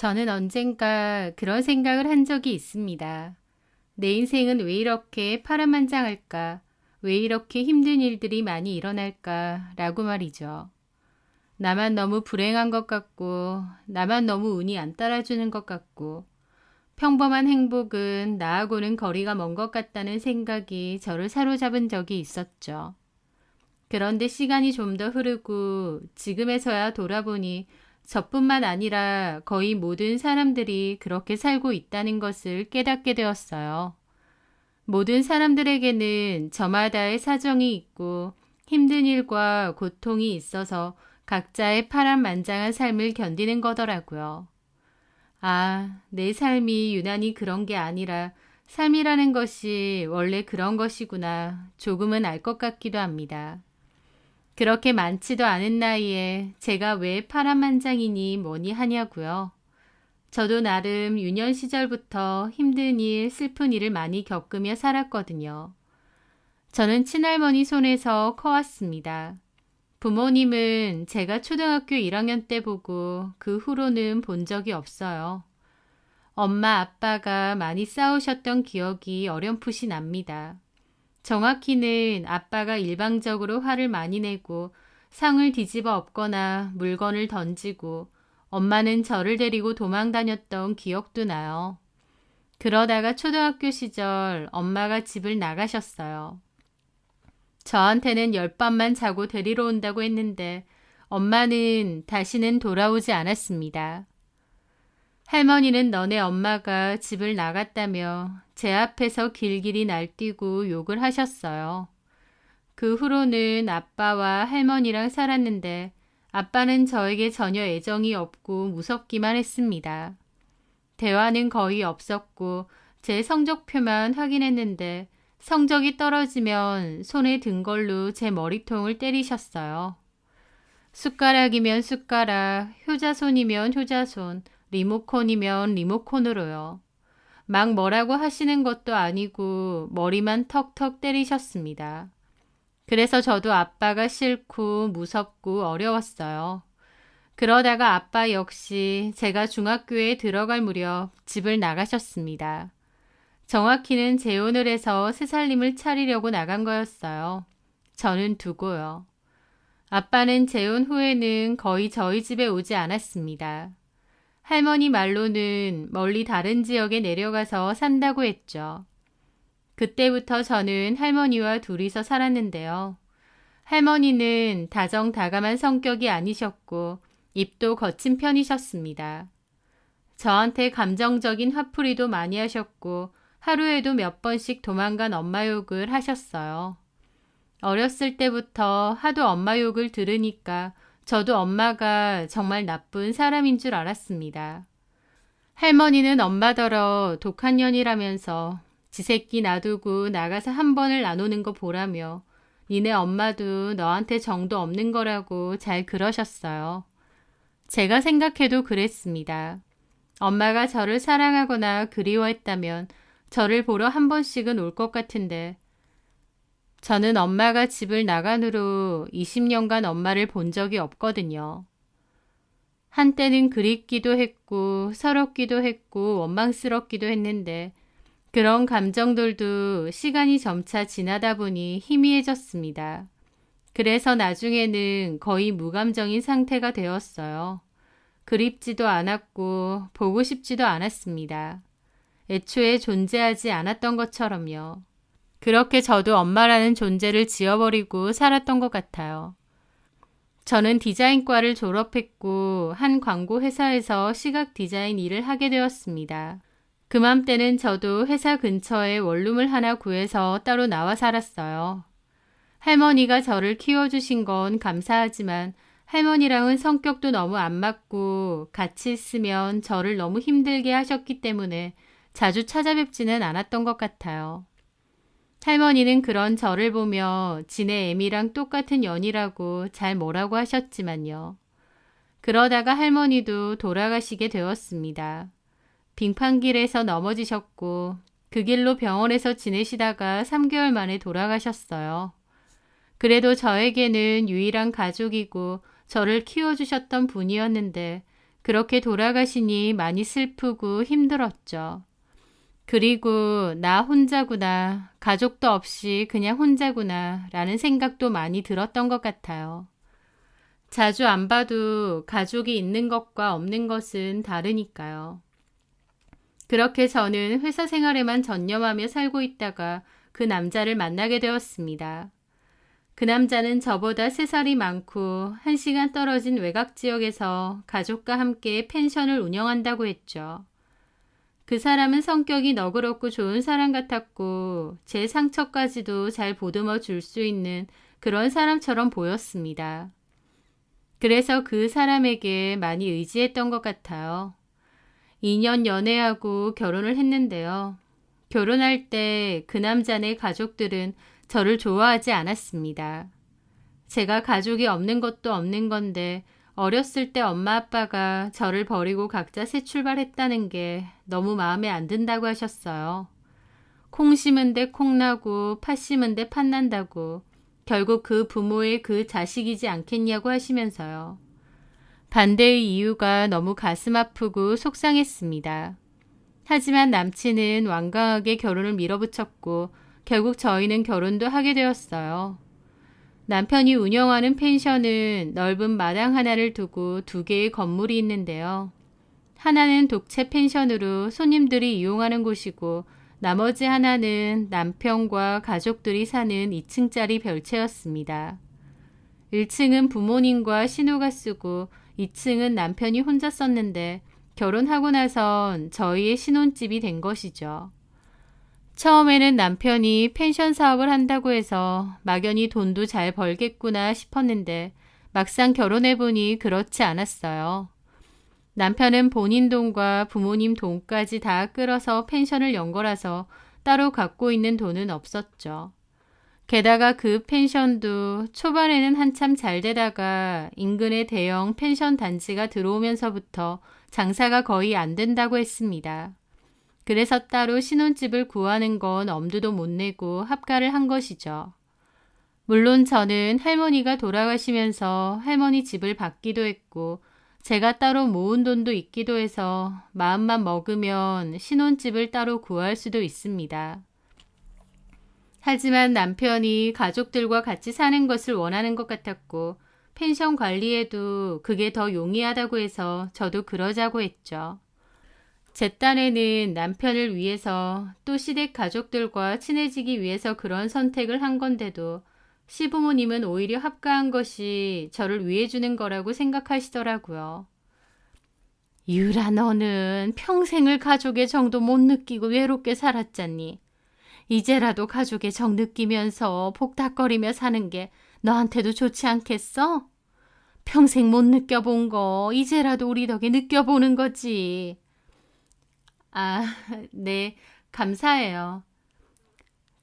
저는 언젠가 그런 생각을 한 적이 있습니다. 내 인생은 왜 이렇게 파란만장할까? 왜 이렇게 힘든 일들이 많이 일어날까? 라고 말이죠. 나만 너무 불행한 것 같고, 나만 너무 운이 안 따라주는 것 같고, 평범한 행복은 나하고는 거리가 먼 것 같다는 생각이 저를 사로잡은 적이 있었죠. 그런데 시간이 좀 더 흐르고 지금에서야 돌아보니 저뿐만 아니라 거의 모든 사람들이 그렇게 살고 있다는 것을 깨닫게 되었어요. 모든 사람들에게는 저마다의 사정이 있고 힘든 일과 고통이 있어서 각자의 파란만장한 삶을 견디는 거더라고요. 아, 내 삶이 유난히 그런 게 아니라 삶이라는 것이 원래 그런 것이구나 조금은 알 것 같기도 합니다. 그렇게 많지도 않은 나이에 제가 왜 파란만장이니 뭐니 하냐고요. 저도 나름 유년 시절부터 힘든 일, 슬픈 일을 많이 겪으며 살았거든요. 저는 친할머니 손에서 커왔습니다. 부모님은 제가 초등학교 1학년 때 보고 그 후로는 본 적이 없어요. 엄마, 아빠가 많이 싸우셨던 기억이 어렴풋이 납니다. 정확히는 아빠가 일방적으로 화를 많이 내고 상을 뒤집어 엎거나 물건을 던지고 엄마는 저를 데리고 도망 다녔던 기억도 나요. 그러다가 초등학교 시절 엄마가 집을 나가셨어요. 저한테는 10밤만 자고 데리러 온다고 했는데 엄마는 다시는 돌아오지 않았습니다. 할머니는 너네 엄마가 집을 나갔다며 제 앞에서 길길이 날뛰고 욕을 하셨어요. 그 후로는 아빠와 할머니랑 살았는데 아빠는 저에게 전혀 애정이 없고 무섭기만 했습니다. 대화는 거의 없었고 제 성적표만 확인했는데 성적이 떨어지면 손에 든 걸로 제 머리통을 때리셨어요. 숟가락이면 숟가락, 효자손이면 효자손, 리모컨이면 리모컨으로요. 막 뭐라고 하시는 것도 아니고 머리만 턱턱 때리셨습니다. 그래서 저도 아빠가 싫고 무섭고 어려웠어요. 그러다가 아빠 역시 제가 중학교에 들어갈 무렵 집을 나가셨습니다. 정확히는 재혼을 해서 새 살림을 차리려고 나간 거였어요. 저는 두고요. 아빠는 재혼 후에는 거의 저희 집에 오지 않았습니다. 할머니 말로는 멀리 다른 지역에 내려가서 산다고 했죠. 그때부터 저는 할머니와 둘이서 살았는데요. 할머니는 다정다감한 성격이 아니셨고 입도 거친 편이셨습니다. 저한테 감정적인 화풀이도 많이 하셨고 하루에도 몇 번씩 도망간 엄마 욕을 하셨어요. 어렸을 때부터 하도 엄마 욕을 들으니까 저도 엄마가 정말 나쁜 사람인 줄 알았습니다. 할머니는 엄마더러 독한 년이라면서 지 새끼 놔두고 나가서 한 번을 안 오는 거 보라며 니네 엄마도 너한테 정도 없는 거라고 잘 그러셨어요. 제가 생각해도 그랬습니다. 엄마가 저를 사랑하거나 그리워했다면 저를 보러 한 번씩은 올 것 같은데 저는 엄마가 집을 나간 후로 20년간 엄마를 본 적이 없거든요. 한때는 그립기도 했고 서럽기도 했고 원망스럽기도 했는데 그런 감정들도 시간이 점차 지나다 보니 희미해졌습니다. 그래서 나중에는 거의 무감정인 상태가 되었어요. 그립지도 않았고 보고 싶지도 않았습니다. 애초에 존재하지 않았던 것처럼요. 그렇게 저도 엄마라는 존재를 지워버리고 살았던 것 같아요. 저는 디자인과를 졸업했고 한 광고 회사에서 시각 디자인 일을 하게 되었습니다. 그맘때는 저도 회사 근처에 원룸을 하나 구해서 따로 나와 살았어요. 할머니가 저를 키워주신 건 감사하지만 할머니랑은 성격도 너무 안 맞고 같이 있으면 저를 너무 힘들게 하셨기 때문에 자주 찾아뵙지는 않았던 것 같아요. 할머니는 그런 저를 보며 지네 애미랑 똑같은 년이라고 잘 뭐라고 하셨지만요. 그러다가 할머니도 돌아가시게 되었습니다. 빙판길에서 넘어지셨고 그 길로 병원에서 지내시다가 3개월 만에 돌아가셨어요. 그래도 저에게는 유일한 가족이고 저를 키워주셨던 분이었는데 그렇게 돌아가시니 많이 슬프고 힘들었죠. 그리고 나 혼자구나, 가족도 없이 그냥 혼자구나 라는 생각도 많이 들었던 것 같아요. 자주 안 봐도 가족이 있는 것과 없는 것은 다르니까요. 그렇게 저는 회사 생활에만 전념하며 살고 있다가 그 남자를 만나게 되었습니다. 그 남자는 저보다 3살이 많고 1시간 떨어진 외곽 지역에서 가족과 함께 펜션을 운영한다고 했죠. 그 사람은 성격이 너그럽고 좋은 사람 같았고 제 상처까지도 잘 보듬어 줄 수 있는 그런 사람처럼 보였습니다. 그래서 그 사람에게 많이 의지했던 것 같아요. 2년 연애하고 결혼을 했는데요. 결혼할 때 그 남자네 가족들은 저를 좋아하지 않았습니다. 제가 가족이 없는 것도 없는 건데 어렸을 때 엄마 아빠가 저를 버리고 각자 새 출발했다는 게 너무 마음에 안 든다고 하셨어요. 콩 심은 데 콩 나고 팥 심은 데 팥 난다고 결국 그 부모의 그 자식이지 않겠냐고 하시면서요. 반대의 이유가 너무 가슴 아프고 속상했습니다. 하지만 남친은 완강하게 결혼을 밀어붙였고 결국 저희는 결혼도 하게 되었어요. 남편이 운영하는 펜션은 넓은 마당 하나를 두고 2개의 건물이 있는데요. 하나는 독채 펜션으로 손님들이 이용하는 곳이고 나머지 하나는 남편과 가족들이 사는 2층짜리 별채였습니다. 1층은 부모님과 신우가 쓰고 2층은 남편이 혼자 썼는데 결혼하고 나선 저희의 신혼집이 된 것이죠. 처음에는 남편이 펜션 사업을 한다고 해서 막연히 돈도 잘 벌겠구나 싶었는데 막상 결혼해보니 그렇지 않았어요. 남편은 본인 돈과 부모님 돈까지 다 끌어서 펜션을 연 거라서 따로 갖고 있는 돈은 없었죠. 게다가 그 펜션도 초반에는 한참 잘 되다가 인근에 대형 펜션 단지가 들어오면서부터 장사가 거의 안 된다고 했습니다. 그래서 따로 신혼집을 구하는 건 엄두도 못 내고 합가를 한 것이죠. 물론 저는 할머니가 돌아가시면서 할머니 집을 받기도 했고 제가 따로 모은 돈도 있기도 해서 마음만 먹으면 신혼집을 따로 구할 수도 있습니다. 하지만 남편이 가족들과 같이 사는 것을 원하는 것 같았고 펜션 관리에도 그게 더 용이하다고 해서 저도 그러자고 했죠. 제 딴에는 남편을 위해서 또 시댁 가족들과 친해지기 위해서 그런 선택을 한 건데도 시부모님은 오히려 합가한 것이 저를 위해주는 거라고 생각하시더라고요. 유라, 너는 평생을 가족의 정도 못 느끼고 외롭게 살았잖니. 이제라도 가족의 정 느끼면서 복닥거리며 사는 게 너한테도 좋지 않겠어? 평생 못 느껴본 거 이제라도 우리 덕에 느껴보는 거지. 아, 네, 감사해요.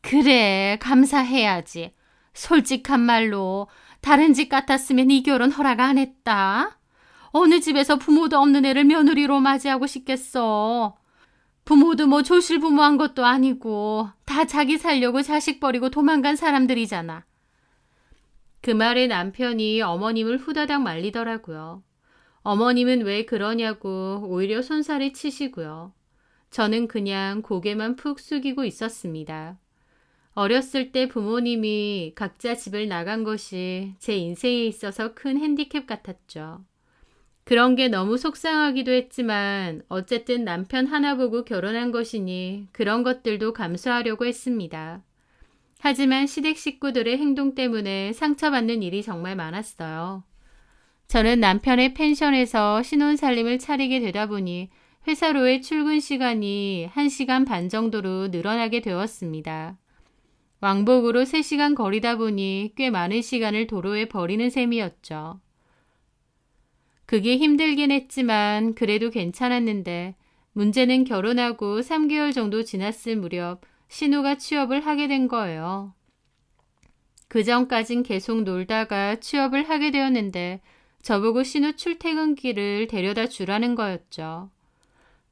그래, 감사해야지. 솔직한 말로 다른 집 같았으면 이 결혼 허락 안 했다. 어느 집에서 부모도 없는 애를 며느리로 맞이하고 싶겠어. 부모도 뭐 조실부모한 것도 아니고 다 자기 살려고 자식 버리고 도망간 사람들이잖아. 그 말에 남편이 어머님을 후다닥 말리더라고요. 어머님은 왜 그러냐고 오히려 손살이 치시고요. 저는 그냥 고개만 푹 숙이고 있었습니다. 어렸을 때 부모님이 각자 집을 나간 것이 제 인생에 있어서 큰 핸디캡 같았죠. 그런 게 너무 속상하기도 했지만 어쨌든 남편 하나 보고 결혼한 것이니 그런 것들도 감수하려고 했습니다. 하지만 시댁 식구들의 행동 때문에 상처받는 일이 정말 많았어요. 저는 남편의 펜션에서 신혼살림을 차리게 되다 보니 회사로의 출근 시간이 1시간 반 정도로 늘어나게 되었습니다. 왕복으로 3시간 거리다 보니 꽤 많은 시간을 도로에 버리는 셈이었죠. 그게 힘들긴 했지만 그래도 괜찮았는데 문제는 결혼하고 3개월 정도 지났을 무렵 신우가 취업을 하게 된 거예요. 그 전까진 계속 놀다가 취업을 하게 되었는데 저보고 신우 출퇴근길을 데려다 주라는 거였죠.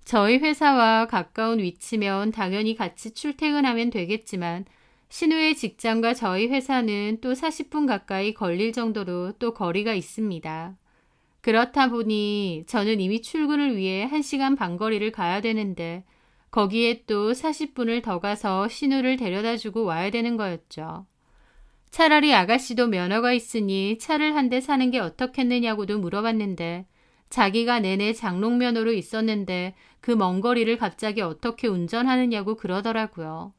저희 회사와 가까운 위치면 당연히 같이 출퇴근하면 되겠지만 신우의 직장과 저희 회사는 또 40분 가까이 걸릴 정도로 또 거리가 있습니다. 그렇다 보니 저는 이미 출근을 위해 1시간 반 거리를 가야 되는데 거기에 또 40분을 더 가서 신우를 데려다주고 와야 되는 거였죠. 차라리 아가씨도 면허가 있으니 차를 한 대 사는 게 어떻겠느냐고도 물어봤는데 자기가 내내 장롱면허로 있었는데 그 먼 거리를 갑자기 어떻게 운전하느냐고 그러더라고요.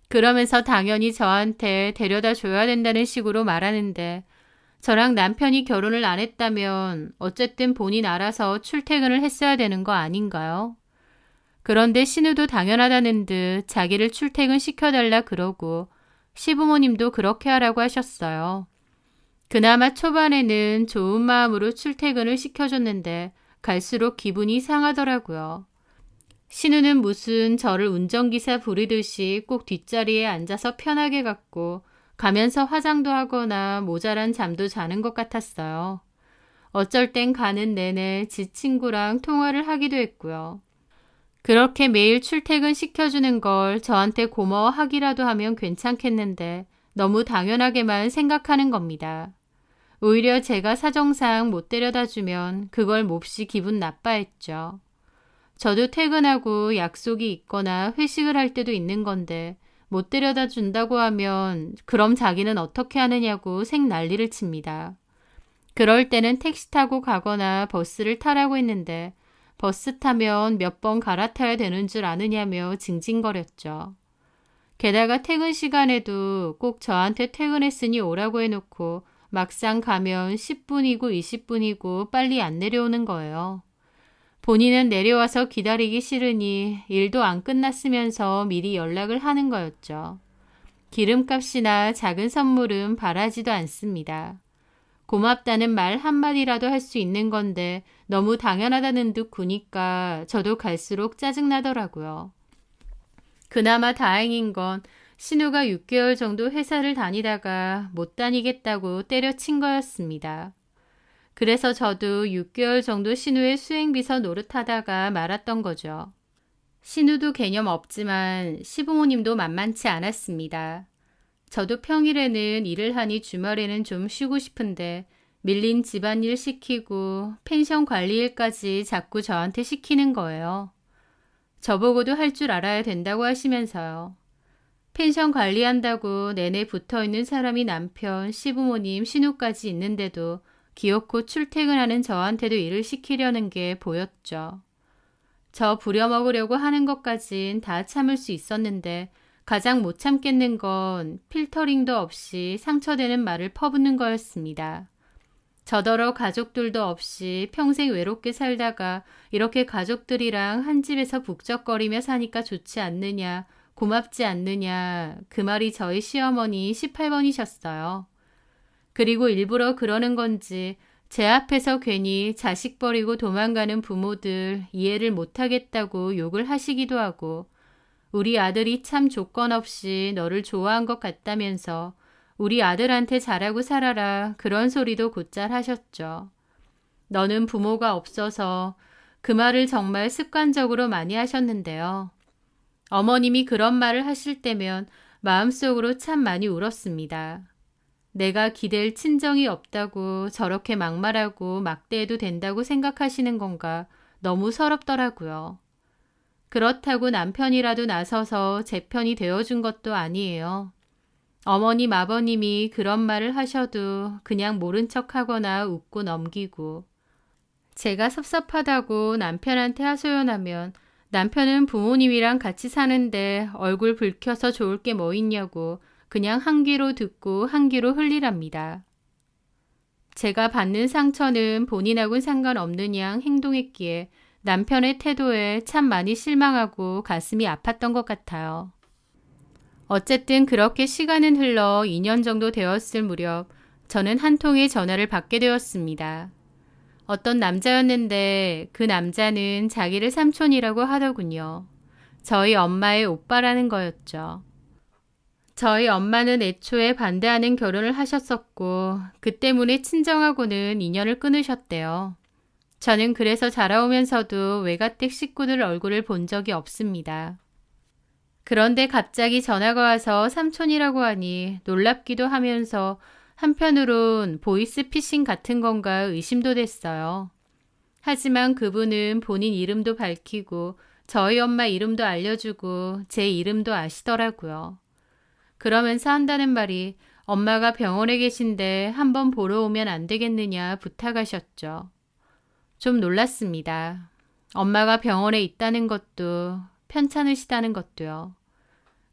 그러면서 당연히 저한테 데려다 줘야 된다는 식으로 말하는데 저랑 남편이 결혼을 안 했다면 어쨌든 본인 알아서 출퇴근을 했어야 되는 거 아닌가요? 그런데 신우도 당연하다는 듯 자기를 출퇴근 시켜달라 그러고 시부모님도 그렇게 하라고 하셨어요. 그나마 초반에는 좋은 마음으로 출퇴근을 시켜줬는데 갈수록 기분이 상하더라고요. 신우는 무슨 저를 운전기사 부리듯이 꼭 뒷자리에 앉아서 편하게 갔고 가면서 화장도 하거나 모자란 잠도 자는 것 같았어요. 어쩔 땐 가는 내내 지 친구랑 통화를 하기도 했고요. 그렇게 매일 출퇴근 시켜주는 걸 저한테 고마워하기라도 하면 괜찮겠는데 너무 당연하게만 생각하는 겁니다. 오히려 제가 사정상 못 데려다 주면 그걸 몹시 기분 나빠했죠. 저도 퇴근하고 약속이 있거나 회식을 할 때도 있는 건데 못 데려다 준다고 하면 그럼 자기는 어떻게 하느냐고 생난리를 칩니다. 그럴 때는 택시 타고 가거나 버스를 타라고 했는데 버스 타면 몇 번 갈아타야 되는 줄 아느냐며 징징거렸죠. 게다가 퇴근 시간에도 꼭 저한테 퇴근했으니 오라고 해놓고 막상 가면 10분이고 20분이고 빨리 안 내려오는 거예요. 본인은 내려와서 기다리기 싫으니 일도 안 끝났으면서 미리 연락을 하는 거였죠. 기름값이나 작은 선물은 바라지도 않습니다. 고맙다는 말 한마디라도 할 수 있는 건데 너무 당연하다는 듯 구니까 저도 갈수록 짜증나더라고요. 그나마 다행인 건 신우가 6개월 정도 회사를 다니다가 못 다니겠다고 때려친 거였습니다. 그래서 저도 6개월 정도 신우의 수행비서 노릇하다가 말았던 거죠. 신우도 개념 없지만 시부모님도 만만치 않았습니다. 저도 평일에는 일을 하니 주말에는 좀 쉬고 싶은데 밀린 집안일 시키고 펜션 관리 일까지 자꾸 저한테 시키는 거예요. 저보고도 할 줄 알아야 된다고 하시면서요. 펜션 관리한다고 내내 붙어있는 사람이 남편, 시부모님, 신우까지 있는데도 기어코 출퇴근하는 저한테도 일을 시키려는 게 보였죠. 저 부려먹으려고 하는 것까진 다 참을 수 있었는데 가장 못 참겠는 건 필터링도 없이 상처되는 말을 퍼붓는 거였습니다. 저더러 가족들도 없이 평생 외롭게 살다가 이렇게 가족들이랑 한 집에서 북적거리며 사니까 좋지 않느냐, 고맙지 않느냐, 그 말이 저희 시어머니 18번이셨어요. 그리고 일부러 그러는 건지 제 앞에서 괜히 자식 버리고 도망가는 부모들 이해를 못하겠다고 욕을 하시기도 하고 우리 아들이 참 조건 없이 너를 좋아한 것 같다면서 우리 아들한테 잘하고 살아라 그런 소리도 곧잘 하셨죠. 너는 부모가 없어서 그 말을 정말 습관적으로 많이 하셨는데요. 어머님이 그런 말을 하실 때면 마음속으로 참 많이 울었습니다. 내가 기댈 친정이 없다고 저렇게 막말하고 막대해도 된다고 생각하시는 건가 너무 서럽더라고요. 그렇다고 남편이라도 나서서 제 편이 되어준 것도 아니에요. 어머님, 아버님이 그런 말을 하셔도 그냥 모른 척하거나 웃고 넘기고 제가 섭섭하다고 남편한테 하소연하면 남편은 부모님이랑 같이 사는데 얼굴 붉혀서 좋을 게 뭐 있냐고 그냥 한 귀로 듣고 한 귀로 흘리랍니다. 제가 받는 상처는 본인하고는 상관없는 양 행동했기에 남편의 태도에 참 많이 실망하고 가슴이 아팠던 것 같아요. 어쨌든 그렇게 시간은 흘러 2년 정도 되었을 무렵 저는 한 통의 전화를 받게 되었습니다. 어떤 남자였는데 그 남자는 자기를 삼촌이라고 하더군요. 저희 엄마의 오빠라는 거였죠. 저희 엄마는 애초에 반대하는 결혼을 하셨었고 그 때문에 친정하고는 인연을 끊으셨대요. 저는 그래서 자라오면서도 외가댁 식구들 얼굴을 본 적이 없습니다. 그런데 갑자기 전화가 와서 삼촌이라고 하니 놀랍기도 하면서 한편으론 보이스피싱 같은 건가 의심도 됐어요. 하지만 그분은 본인 이름도 밝히고 저희 엄마 이름도 알려주고 제 이름도 아시더라고요. 그러면서 한다는 말이 엄마가 병원에 계신데 한번 보러 오면 안 되겠느냐 부탁하셨죠. 좀 놀랐습니다. 엄마가 병원에 있다는 것도 편찮으시다는 것도요.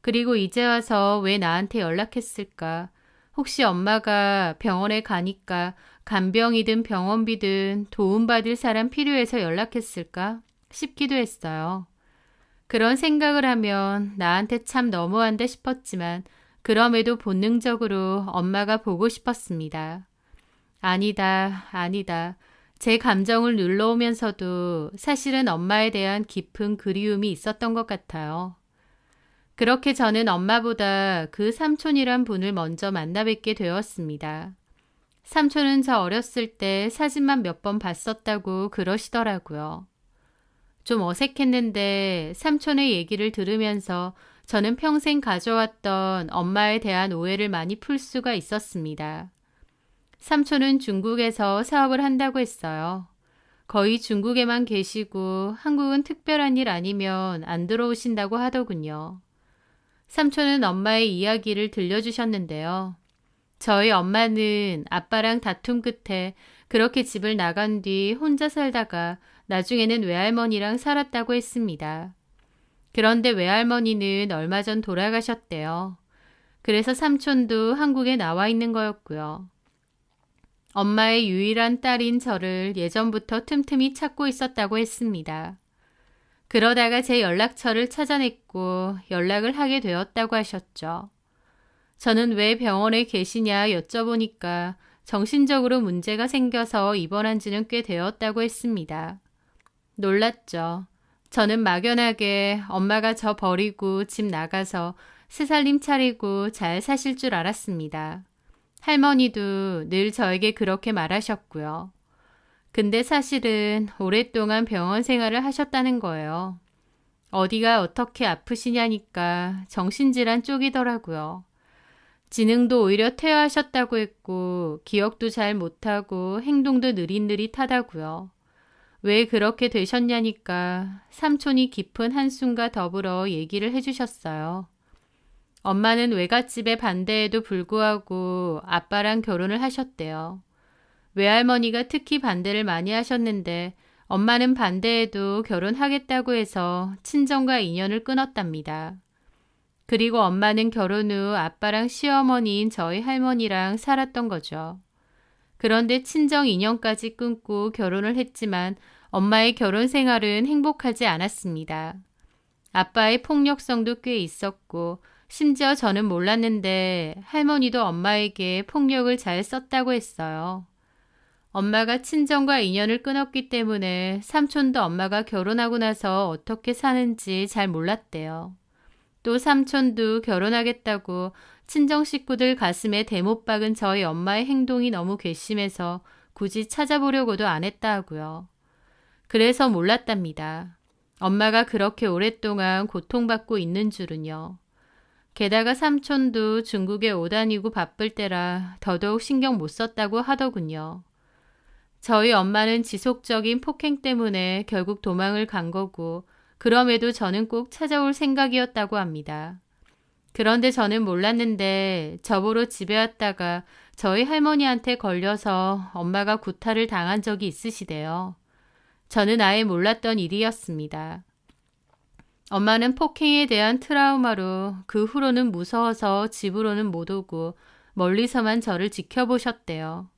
그리고 이제 와서 왜 나한테 연락했을까? 혹시 엄마가 병원에 가니까 간병이든 병원비든 도움받을 사람 필요해서 연락했을까 싶기도 했어요. 그런 생각을 하면 나한테 참 너무한다 싶었지만 그럼에도 본능적으로 엄마가 보고 싶었습니다. 아니다, 아니다. 제 감정을 눌러오면서도 사실은 엄마에 대한 깊은 그리움이 있었던 것 같아요. 그렇게 저는 엄마보다 그 삼촌이란 분을 먼저 만나 뵙게 되었습니다. 삼촌은 저 어렸을 때 사진만 몇 번 봤었다고 그러시더라고요. 좀 어색했는데 삼촌의 얘기를 들으면서 저는 평생 가져왔던 엄마에 대한 오해를 많이 풀 수가 있었습니다. 삼촌은 중국에서 사업을 한다고 했어요. 거의 중국에만 계시고 한국은 특별한 일 아니면 안 들어오신다고 하더군요. 삼촌은 엄마의 이야기를 들려주셨는데요. 저희 엄마는 아빠랑 다툼 끝에 그렇게 집을 나간 뒤 혼자 살다가 나중에는 외할머니랑 살았다고 했습니다. 그런데 외할머니는 얼마 전 돌아가셨대요. 그래서 삼촌도 한국에 나와 있는 거였고요. 엄마의 유일한 딸인 저를 예전부터 틈틈이 찾고 있었다고 했습니다. 그러다가 제 연락처를 찾아냈고 연락을 하게 되었다고 하셨죠. 저는 왜 병원에 계시냐 여쭤보니까 정신적으로 문제가 생겨서 입원한 지는 꽤 되었다고 했습니다. 놀랐죠. 저는 막연하게 엄마가 저 버리고 집 나가서 새살림 차리고 잘 사실 줄 알았습니다. 할머니도 늘 저에게 그렇게 말하셨고요. 근데 사실은 오랫동안 병원 생활을 하셨다는 거예요. 어디가 어떻게 아프시냐니까 정신질환 쪽이더라고요. 지능도 오히려 퇴화하셨다고 했고 기억도 잘 못하고 행동도 느릿느릿하다고요. 왜 그렇게 되셨냐니까 삼촌이 깊은 한숨과 더불어 얘기를 해주셨어요. 엄마는 외갓집의 반대에도 불구하고 아빠랑 결혼을 하셨대요. 외할머니가 특히 반대를 많이 하셨는데 엄마는 반대에도 결혼하겠다고 해서 친정과 인연을 끊었답니다. 그리고 엄마는 결혼 후 아빠랑 시어머니인 저희 할머니랑 살았던 거죠. 그런데 친정 인연까지 끊고 결혼을 했지만 엄마의 결혼 생활은 행복하지 않았습니다. 아빠의 폭력성도 꽤 있었고 심지어 저는 몰랐는데 할머니도 엄마에게 폭력을 잘 썼다고 했어요. 엄마가 친정과 인연을 끊었기 때문에 삼촌도 엄마가 결혼하고 나서 어떻게 사는지 잘 몰랐대요. 또 삼촌도 결혼하겠다고 친정 식구들 가슴에 대못 박은 저희 엄마의 행동이 너무 괘씸해서 굳이 찾아보려고도 안 했다 하고요. 그래서 몰랐답니다. 엄마가 그렇게 오랫동안 고통받고 있는 줄은요. 게다가 삼촌도 중국에 오다니고 바쁠 때라 더더욱 신경 못 썼다고 하더군요. 저희 엄마는 지속적인 폭행 때문에 결국 도망을 간 거고 그럼에도 저는 꼭 찾아올 생각이었다고 합니다. 그런데 저는 몰랐는데 저보러 집에 왔다가 저희 할머니한테 걸려서 엄마가 구타를 당한 적이 있으시대요. 저는 아예 몰랐던 일이었습니다. 엄마는 폭행에 대한 트라우마로 그 후로는 무서워서 집으로는 못 오고 멀리서만 저를 지켜보셨대요.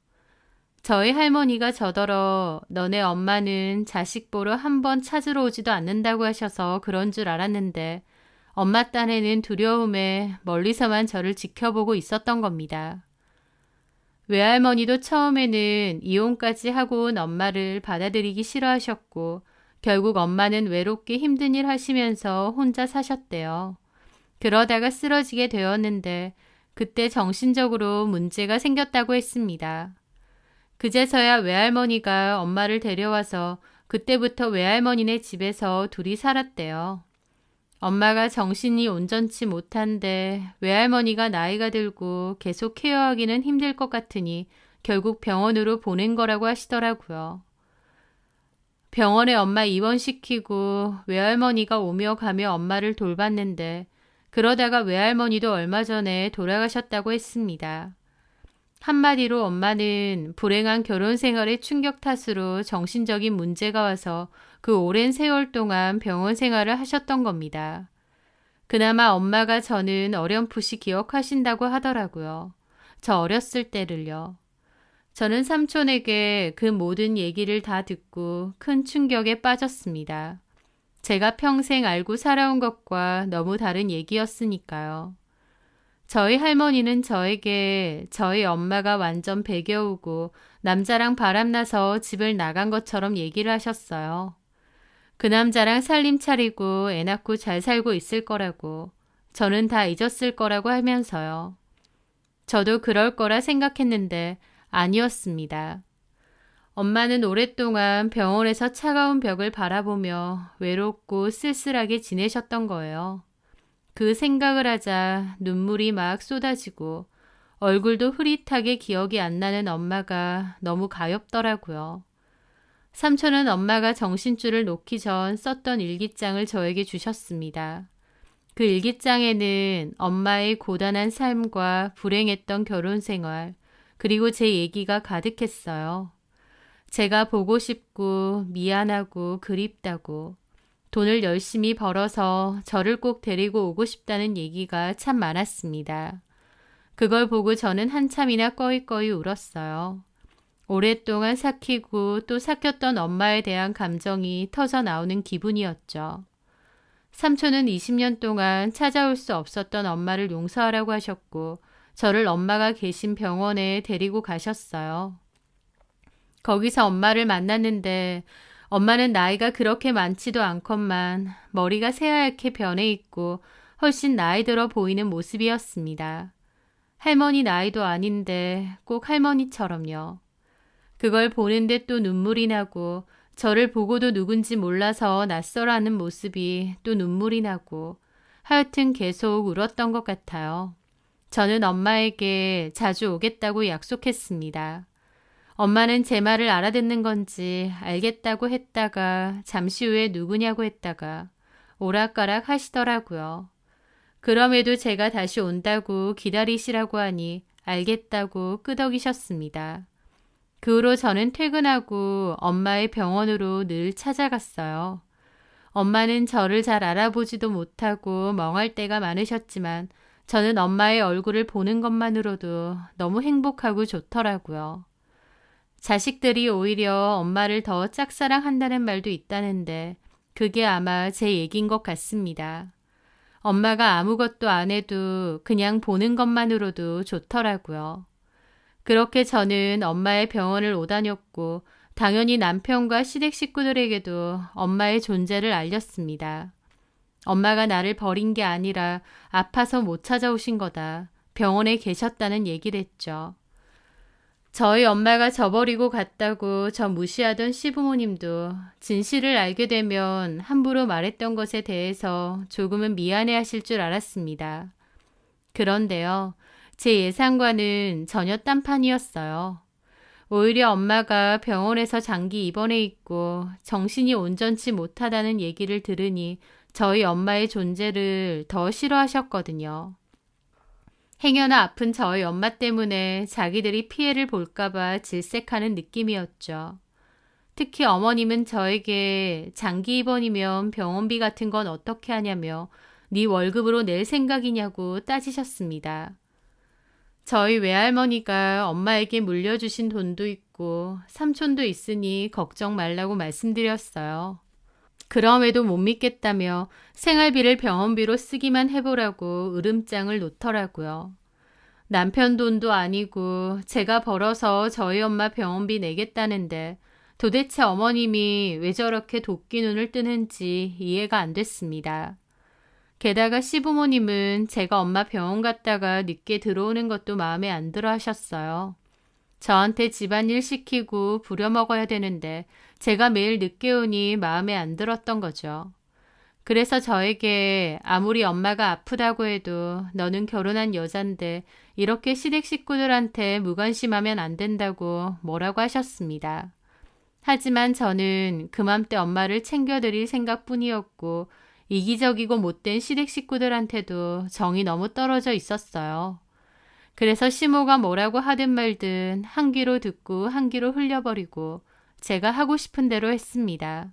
저희 할머니가 저더러 너네 엄마는 자식 보러 한 번 찾으러 오지도 않는다고 하셔서 그런 줄 알았는데 엄마 딴에는 두려움에 멀리서만 저를 지켜보고 있었던 겁니다. 외할머니도 처음에는 이혼까지 하고 온 엄마를 받아들이기 싫어하셨고 결국 엄마는 외롭게 힘든 일 하시면서 혼자 사셨대요. 그러다가 쓰러지게 되었는데 그때 정신적으로 문제가 생겼다고 했습니다. 그제서야 외할머니가 엄마를 데려와서 그때부터 외할머니네 집에서 둘이 살았대요. 엄마가 정신이 온전치 못한데 외할머니가 나이가 들고 계속 케어하기는 힘들 것 같으니 결국 병원으로 보낸 거라고 하시더라고요. 병원에 엄마 입원시키고 외할머니가 오며 가며 엄마를 돌봤는데 그러다가 외할머니도 얼마 전에 돌아가셨다고 했습니다. 한마디로 엄마는 불행한 결혼 생활의 충격 탓으로 정신적인 문제가 와서 그 오랜 세월 동안 병원 생활을 하셨던 겁니다. 그나마 엄마가 저는 어렴풋이 기억하신다고 하더라고요. 저 어렸을 때를요. 저는 삼촌에게 그 모든 얘기를 다 듣고 큰 충격에 빠졌습니다. 제가 평생 알고 살아온 것과 너무 다른 얘기였으니까요. 저희 할머니는 저에게 저희 엄마가 완전 배겨우고 남자랑 바람나서 집을 나간 것처럼 얘기를 하셨어요. 그 남자랑 살림 차리고 애 낳고 잘 살고 있을 거라고, 저는 다 잊었을 거라고 하면서요. 저도 그럴 거라 생각했는데 아니었습니다. 엄마는 오랫동안 병원에서 차가운 벽을 바라보며 외롭고 쓸쓸하게 지내셨던 거예요. 그 생각을 하자 눈물이 막 쏟아지고 얼굴도 흐릿하게 기억이 안 나는 엄마가 너무 가엾더라고요. 삼촌은 엄마가 정신줄을 놓기 전 썼던 일기장을 저에게 주셨습니다. 그 일기장에는 엄마의 고단한 삶과 불행했던 결혼 생활, 그리고 제 얘기가 가득했어요. 제가 보고 싶고 미안하고 그립다고, 돈을 열심히 벌어서 저를 꼭 데리고 오고 싶다는 얘기가 참 많았습니다. 그걸 보고 저는 한참이나 꺼이꺼이 울었어요. 오랫동안 삭히고 또 삭혔던 엄마에 대한 감정이 터져 나오는 기분이었죠. 삼촌은 20년 동안 찾아올 수 없었던 엄마를 용서하라고 하셨고 저를 엄마가 계신 병원에 데리고 가셨어요. 거기서 엄마를 만났는데 엄마는 나이가 그렇게 많지도 않건만 머리가 새하얗게 변해 있고 훨씬 나이 들어 보이는 모습이었습니다. 할머니 나이도 아닌데 꼭 할머니처럼요. 그걸 보는데 또 눈물이 나고 저를 보고도 누군지 몰라서 낯설어하는 모습이 또 눈물이 나고 하여튼 계속 울었던 것 같아요. 저는 엄마에게 자주 오겠다고 약속했습니다. 엄마는 제 말을 알아듣는 건지 알겠다고 했다가 잠시 후에 누구냐고 했다가 오락가락 하시더라고요. 그럼에도 제가 다시 온다고 기다리시라고 하니 알겠다고 끄덕이셨습니다. 그 후로 저는 퇴근하고 엄마의 병원으로 늘 찾아갔어요. 엄마는 저를 잘 알아보지도 못하고 멍할 때가 많으셨지만 저는 엄마의 얼굴을 보는 것만으로도 너무 행복하고 좋더라고요. 자식들이 오히려 엄마를 더 짝사랑한다는 말도 있다는데 그게 아마 제 얘기인 것 같습니다. 엄마가 아무것도 안 해도 그냥 보는 것만으로도 좋더라고요. 그렇게 저는 엄마의 병원을 오다녔고 당연히 남편과 시댁 식구들에게도 엄마의 존재를 알렸습니다. 엄마가 나를 버린 게 아니라 아파서 못 찾아오신 거다. 병원에 계셨다는 얘기를 했죠. 저희 엄마가 저버리고 갔다고 저 무시하던 시부모님도 진실을 알게 되면 함부로 말했던 것에 대해서 조금은 미안해하실 줄 알았습니다. 그런데요, 제 예상과는 전혀 딴판이었어요. 오히려 엄마가 병원에서 장기 입원해 있고 정신이 온전치 못하다는 얘기를 들으니 저희 엄마의 존재를 더 싫어하셨거든요. 행여나 아픈 저희 엄마 때문에 자기들이 피해를 볼까봐 질색하는 느낌이었죠. 특히 어머님은 저에게 장기 입원이면 병원비 같은 건 어떻게 하냐며 네 월급으로 낼 생각이냐고 따지셨습니다. 저희 외할머니가 엄마에게 물려주신 돈도 있고 삼촌도 있으니 걱정 말라고 말씀드렸어요. 그럼에도 못 믿겠다며 생활비를 병원비로 쓰기만 해보라고 으름장을 놓더라고요. 남편 돈도 아니고 제가 벌어서 저희 엄마 병원비 내겠다는데 도대체 어머님이 왜 저렇게 도끼 눈을 뜨는지 이해가 안 됐습니다. 게다가 시부모님은 제가 엄마 병원 갔다가 늦게 들어오는 것도 마음에 안 들어 하셨어요. 저한테 집안일 시키고 부려먹어야 되는데 제가 매일 늦게 오니 마음에 안 들었던 거죠. 그래서 저에게 아무리 엄마가 아프다고 해도 너는 결혼한 여잔데 이렇게 시댁 식구들한테 무관심하면 안 된다고 뭐라고 하셨습니다. 하지만 저는 그맘때 엄마를 챙겨드릴 생각뿐이었고 이기적이고 못된 시댁 식구들한테도 정이 너무 떨어져 있었어요. 그래서 시모가 뭐라고 하든 말든 한 귀로 듣고 한 귀로 흘려버리고 제가 하고 싶은 대로 했습니다.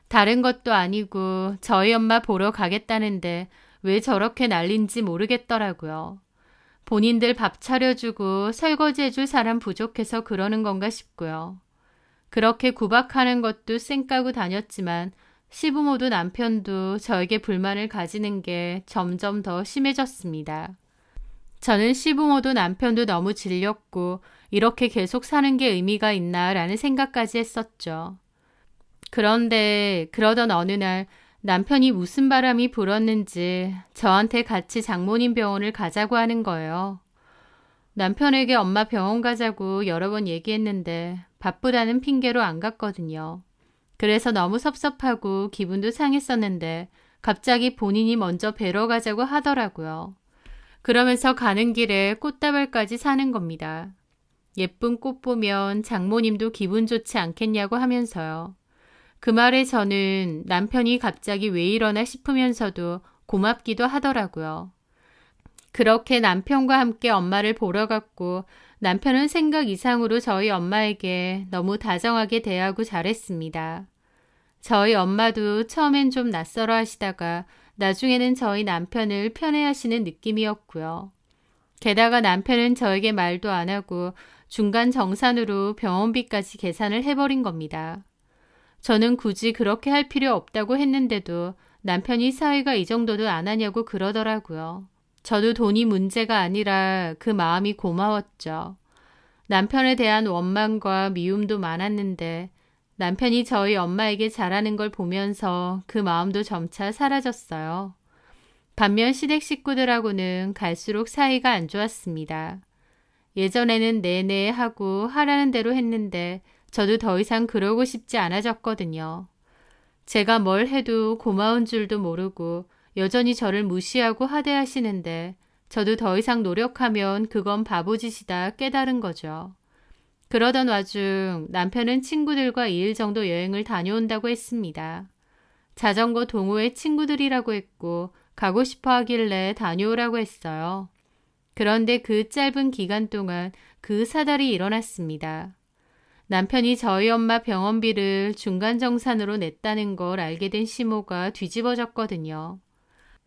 다른 것도 아니고 저희 엄마 보러 가겠다는데 왜 저렇게 난린지 모르겠더라고요. 본인들 밥 차려주고 설거지해줄 사람 부족해서 그러는 건가 싶고요. 그렇게 구박하는 것도 쌩까고 다녔지만 시부모도 남편도 저에게 불만을 가지는 게 점점 더 심해졌습니다. 저는 시부모도 남편도 너무 질렸고 이렇게 계속 사는 게 의미가 있나라는 생각까지 했었죠. 그런데 그러던 어느 날 남편이 무슨 바람이 불었는지 저한테 같이 장모님 병원을 가자고 하는 거예요. 남편에게 엄마 병원 가자고 여러 번 얘기했는데 바쁘다는 핑계로 안 갔거든요. 그래서 너무 섭섭하고 기분도 상했었는데 갑자기 본인이 먼저 뵈러 가자고 하더라고요. 그러면서 가는 길에 꽃다발까지 사는 겁니다. 예쁜 꽃 보면 장모님도 기분 좋지 않겠냐고 하면서요. 그 말에 저는 남편이 갑자기 왜 이러나 싶으면서도 고맙기도 하더라고요. 그렇게 남편과 함께 엄마를 보러 갔고 남편은 생각 이상으로 저희 엄마에게 너무 다정하게 대하고 잘했습니다. 저희 엄마도 처음엔 좀 낯설어 하시다가 나중에는 저희 남편을 편애하시는 느낌이었고요. 게다가 남편은 저에게 말도 안 하고 중간 정산으로 병원비까지 계산을 해버린 겁니다. 저는 굳이 그렇게 할 필요 없다고 했는데도 남편이 사위가 이 정도도 안 하냐고 그러더라고요. 저도 돈이 문제가 아니라 그 마음이 고마웠죠. 남편에 대한 원망과 미움도 많았는데 남편이 저희 엄마에게 잘하는 걸 보면서 그 마음도 점차 사라졌어요. 반면 시댁 식구들하고는 갈수록 사이가 안 좋았습니다. 예전에는 네네 하고 하라는 대로 했는데 저도 더 이상 그러고 싶지 않아졌거든요. 제가 뭘 해도 고마운 줄도 모르고 여전히 저를 무시하고 하대하시는데 저도 더 이상 노력하면 그건 바보짓이다 깨달은 거죠. 그러던 와중 남편은 친구들과 2일 정도 여행을 다녀온다고 했습니다. 자전거 동호회 친구들이라고 했고 가고 싶어 하길래 다녀오라고 했어요. 그런데 그 짧은 기간 동안 그 사달이 일어났습니다. 남편이 저희 엄마 병원비를 중간정산으로 냈다는 걸 알게 된 시모가 뒤집어졌거든요.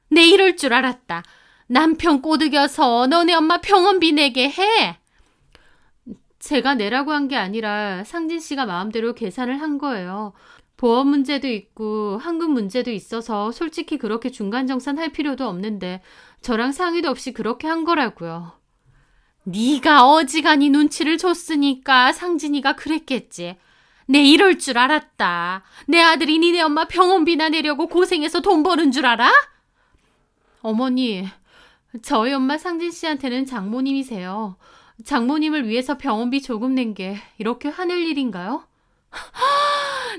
내 이럴 줄 알았다. 남편 꼬드겨서 너네 엄마 병원비 내게 해. 제가 내라고 한 게 아니라 상진 씨가 마음대로 계산을 한 거예요. 보험 문제도 있고 환급 문제도 있어서 솔직히 그렇게 중간정산 할 필요도 없는데 저랑 상의도 없이 그렇게 한 거라고요. 네가 어지간히 눈치를 줬으니까 상진이가 그랬겠지. 내 이럴 줄 알았다. 내 아들이 니네 엄마 병원비나 내려고 고생해서 돈 버는 줄 알아? 어머니, 저희 엄마 상진 씨한테는 장모님이세요. 장모님을 위해서 병원비 조금 낸 게 이렇게 화낼 일인가요?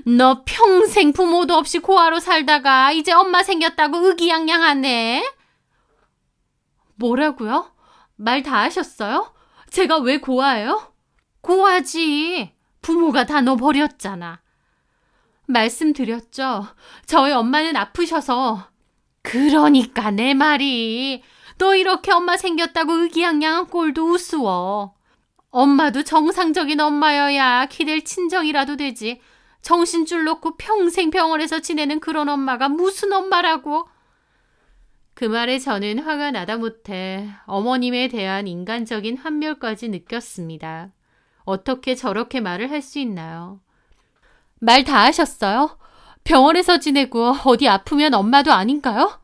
너 평생 부모도 없이 고아로 살다가 이제 엄마 생겼다고 의기양양하네. 뭐라고요? 말 다 하셨어요? 제가 왜 고아예요? 고아지. 부모가 다 너 버렸잖아. 말씀드렸죠. 저희 엄마는 아프셔서. 그러니까 내 말이 너 이렇게 엄마 생겼다고 의기양양한 꼴도 우스워. 엄마도 정상적인 엄마여야 기댈 친정이라도 되지. 정신줄 놓고 평생 병원에서 지내는 그런 엄마가 무슨 엄마라고. 그 말에 저는 화가 나다 못해 어머님에 대한 인간적인 환멸까지 느꼈습니다. 어떻게 저렇게 말을 할 수 있나요? 말 다 하셨어요? 병원에서 지내고 어디 아프면 엄마도 아닌가요?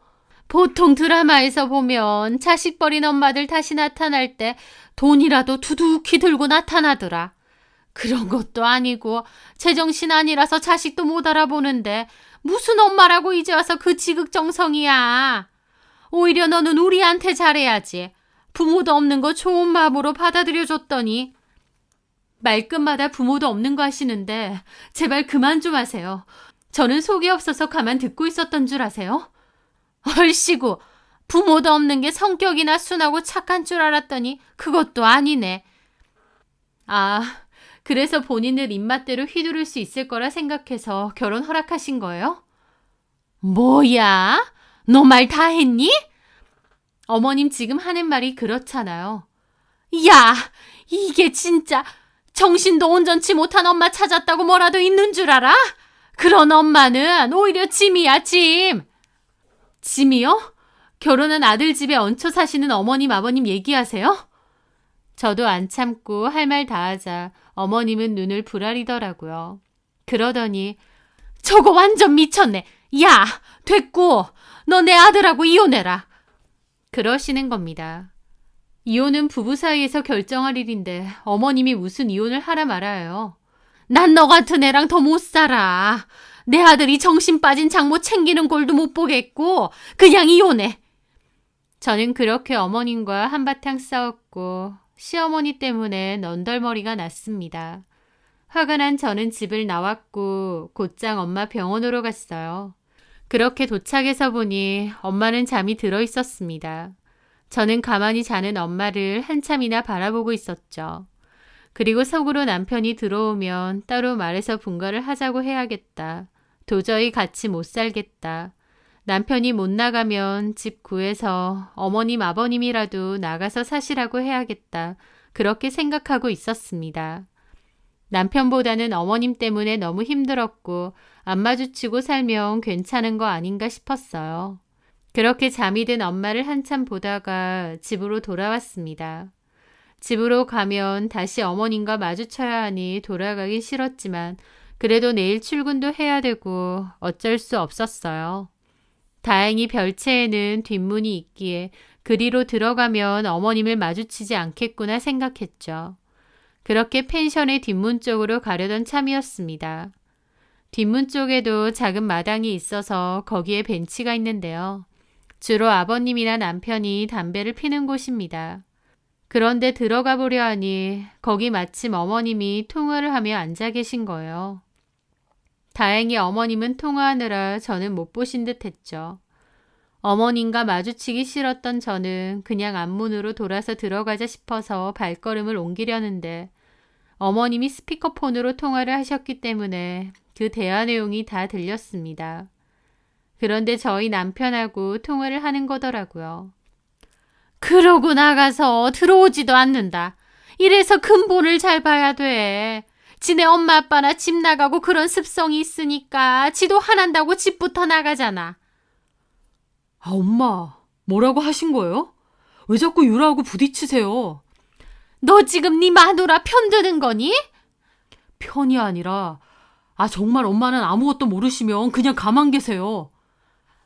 보통 드라마에서 보면 자식 버린 엄마들 다시 나타날 때 돈이라도 두둑히 들고 나타나더라. 그런 것도 아니고 제정신 아니라서 자식도 못 알아보는데 무슨 엄마라고 이제 와서 그 지극정성이야. 오히려 너는 우리한테 잘해야지. 부모도 없는 거 좋은 마음으로 받아들여줬더니. 말끝마다 부모도 없는 거 하시는데 제발 그만 좀 하세요. 저는 속이 없어서 가만 듣고 있었던 줄 아세요? 얼씨구, 부모도 없는 게 성격이나 순하고 착한 줄 알았더니 그것도 아니네. 아, 그래서 본인을 입맛대로 휘두를 수 있을 거라 생각해서 결혼 허락하신 거예요? 뭐야? 너 말 다 했니? 어머님 지금 하는 말이 그렇잖아요. 야, 이게 진짜 정신도 온전치 못한 엄마 찾았다고 뭐라도 있는 줄 알아? 그런 엄마는 오히려 짐이야, 짐. 짐이요? 결혼한 아들 집에 얹혀 사시는 어머님, 아버님 얘기하세요? 저도 안 참고 할 말 다 하자 어머님은 눈을 부라리더라고요. 그러더니 저거 완전 미쳤네. 야, 됐고 너 내 아들하고 이혼해라. 그러시는 겁니다. 이혼은 부부 사이에서 결정할 일인데 어머님이 무슨 이혼을 하라 말아요. 난 너 같은 애랑 더 못 살아. 내 아들이 정신 빠진 장모 챙기는 꼴도 못 보겠고 그냥 이혼해. 저는 그렇게 어머님과 한바탕 싸웠고 시어머니 때문에 넌덜머리가 났습니다. 화가 난 저는 집을 나왔고 곧장 엄마 병원으로 갔어요. 그렇게 도착해서 보니 엄마는 잠이 들어 있었습니다. 저는 가만히 자는 엄마를 한참이나 바라보고 있었죠. 그리고 속으로 남편이 들어오면 따로 말해서 분가를 하자고 해야겠다. 도저히 같이 못 살겠다. 남편이 못 나가면 집 구해서 어머님 아버님이라도 나가서 사시라고 해야겠다. 그렇게 생각하고 있었습니다. 남편보다는 어머님 때문에 너무 힘들었고 안 마주치고 살면 괜찮은 거 아닌가 싶었어요. 그렇게 잠이 든 엄마를 한참 보다가 집으로 돌아왔습니다. 집으로 가면 다시 어머님과 마주쳐야 하니 돌아가기 싫었지만 그래도 내일 출근도 해야 되고 어쩔 수 없었어요. 다행히 별채에는 뒷문이 있기에 그리로 들어가면 어머님을 마주치지 않겠구나 생각했죠. 그렇게 펜션의 뒷문 쪽으로 가려던 참이었습니다. 뒷문 쪽에도 작은 마당이 있어서 거기에 벤치가 있는데요. 주로 아버님이나 남편이 담배를 피는 곳입니다. 그런데 들어가 보려 하니 거기 마침 어머님이 통화를 하며 앉아 계신 거예요. 다행히 어머님은 통화하느라 저는 못 보신 듯 했죠. 어머님과 마주치기 싫었던 저는 그냥 앞문으로 돌아서 들어가자 싶어서 발걸음을 옮기려는데 어머님이 스피커폰으로 통화를 하셨기 때문에 그 대화 내용이 다 들렸습니다. 그런데 저희 남편하고 통화를 하는 거더라고요. 그러고 나가서 들어오지도 않는다. 이래서 근본을 잘 봐야 돼. 지네 엄마 아빠나 집 나가고 그런 습성이 있으니까 지도 화난다고 집부터 나가잖아. 아, 엄마, 뭐라고 하신 거예요? 왜 자꾸 유라하고 부딪히세요? 너 지금 네 마누라 편드는 거니? 편이 아니라, 정말 엄마는 아무것도 모르시면 그냥 가만 계세요.